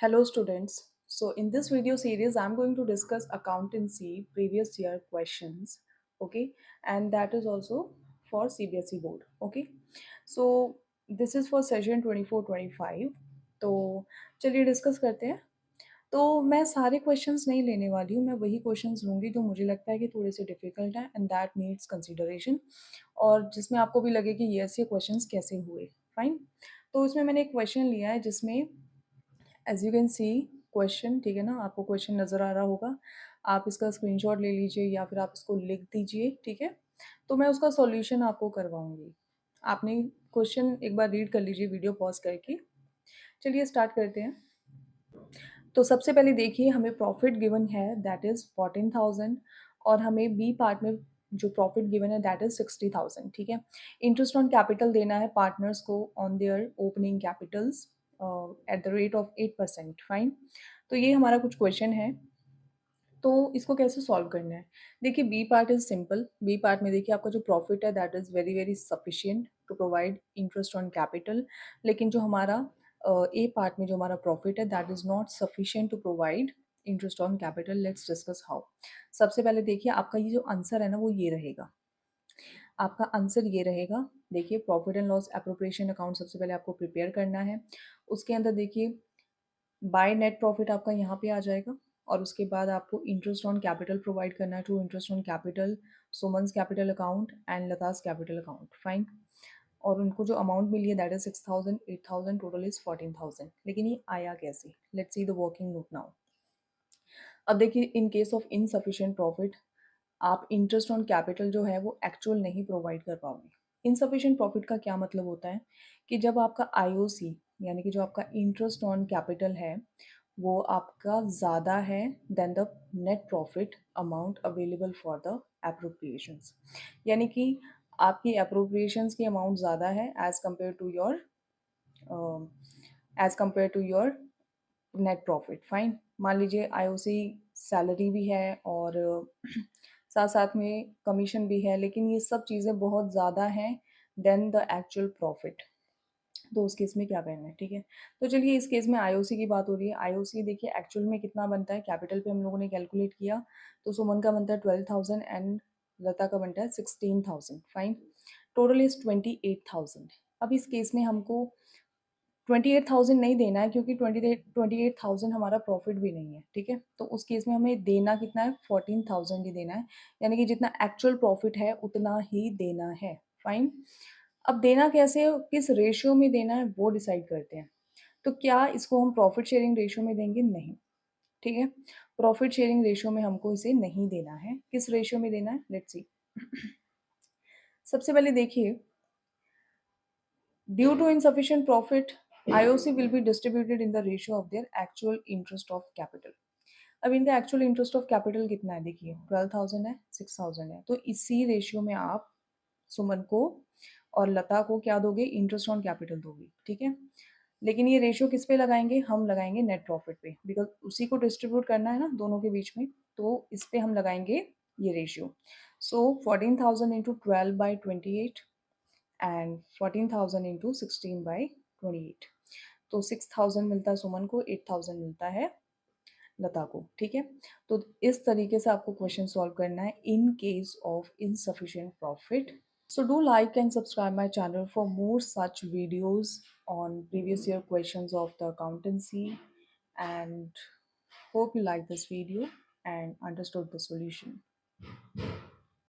Hello students. So in this video series I'm going to discuss accountancy previous year questions, okay, and that is also for CBSE board, okay. So this is for session 24-25. तो चलिए discuss करते हैं। तो मैं सारे questions नहीं लेने वाली हूँ, मैं वही क्वेश्चंस लूँगी जो मुझे लगता है कि थोड़े से डिफिकल्ट हैं एंड दैट नीड्स कंसिडरेशन, और जिसमें आपको भी लगे कि यस ये क्वेश्चंस कैसे हुए। फाइन। तो इसमें मैंने एक क्वेश्चन लिया है जिसमें as you can see question, ठीक है ना, आपको क्वेश्चन नज़र आ रहा होगा। आप इसका स्क्रीनशॉट ले लीजिए या फिर आप इसको लिख दीजिए, ठीक है। तो मैं उसका सॉल्यूशन आपको करवाऊंगी। आपने क्वेश्चन एक बार रीड कर लीजिए वीडियो पॉज करके। चलिए स्टार्ट करते हैं। तो सबसे पहले देखिए, हमें प्रॉफिट गिवन है दैट इज़ 14,000, और हमें बी पार्ट में जो प्रॉफिट गिवन है दैट इज़ 60,000, ठीक है। इंटरेस्ट ऑन कैपिटल देना है पार्टनर्स को on their opening Capitals at the rate of 8%। Fine. तो ये हमारा कुछ क्वेश्चन है। तो इसको कैसे सॉल्व करना है? देखिए, b part is simple. B part में देखिए आपका जो प्रॉफिट है that is very very sufficient to provide interest on capital. लेकिन जो हमारा ए पार्ट में जो हमारा प्रॉफिट है that is not sufficient to provide interest on capital. Let's discuss how. सबसे पहले देखिए, आपका ये जो आंसर है ना वो ये रहेगा। आपका आंसर ये रहेगा। देखिए, profit and loss appropriation account सबसे पहले आपको प्रिपेयर करना है। उसके अंदर देखिए बाय नेट प्रॉफिट आपका यहाँ पे आ जाएगा, और उसके बाद आपको इंटरेस्ट ऑन कैपिटल प्रोवाइड करना है। To interest on capital, Suman's capital account and Lata's capital account. Fine. और उनको जो अमाउंट मिली है दैट इज 6,000, 8,000, टोटल इज 14,000। लेकिन ये आया कैसे? Let's see the working note now. अब देखिए, in case of insufficient profit आप इंटरेस्ट ऑन कैपिटल जो है वो एक्चुअल नहीं प्रोवाइड कर पाओगे। इनसफिशिएंट प्रॉफिट का क्या मतलब होता है कि जब आपका आईओसी यानी कि जो आपका इंटरेस्ट ऑन कैपिटल है वो आपका ज़्यादा है then the net profit amount available for the appropriations, यानी कि आपकी एप्रोप्रिएशंस की अमाउंट ज़्यादा है as compare to your net profit. Fine. मान लीजिए आईओसी सैलरी भी है और साथ साथ में कमीशन भी है, लेकिन ये सब चीज़ें बहुत ज़्यादा हैं देन द एक्चुअल प्रॉफिट। तो उस केस में क्या करना है? ठीक है। तो चलिए, इस केस में आईओसी की बात हो रही है। आईओसी देखिए एक्चुअल में कितना बनता है, कैपिटल पे हम लोगों ने कैलकुलेट किया तो सुमन का बनता है 12,000 एंड लता का बनता है 16,000। फाइन। Total is 28,000। अब इस केस में हमको 28,000 नहीं देना है क्योंकि 28,000 हमारा प्रॉफिट भी नहीं है, ठीक है। तो उस केस में हमें देना कितना है? 14,000 ही देना है, यानी कि जितना एक्चुअल प्रॉफिट है उतना ही देना है। फाइन। अब देना कैसे, किस रेशियो में देना है वो डिसाइड करते हैं। तो क्या इसको हम प्रॉफिट शेयरिंग रेशियो में देंगे? नहीं, ठीक है। प्रॉफिट शेयरिंग रेशियो में हमको इसे नहीं देना है। किस रेशियो में देना है? Let's see. सबसे पहले देखिए, due to insufficient profit, IOC will be distributed in the ratio of their actual interest of capital. अब इनका एक्चुअल इंटरेस्ट ऑफ कैपिटल कितना है? देखिए 12,000 है, 6,000 है, तो इसी रेशियो में आप सुमन को और लता को क्या दोगे? इंटरेस्ट ऑन कैपिटल दोगे, ठीक है। लेकिन ये रेशियो किस पे लगाएंगे? हम लगाएंगे नेट प्रॉफिट पे, बिकॉज उसी को डिस्ट्रीब्यूट करना है ना दोनों के बीच में, तो इस पे हम लगाएंगे ये ratio. So 14,000 into 12/28 and 14,000 into 16/28। तो 6,000 मिलता है सुमन को, 8,000 मिलता है लता को, ठीक है। तो इस तरीके से आपको क्वेश्चन सॉल्व करना है in case of insufficient profit. So do like and subscribe my channel for more such videos on previous year questions of the accountancy, and hope you like this video and understood the solution.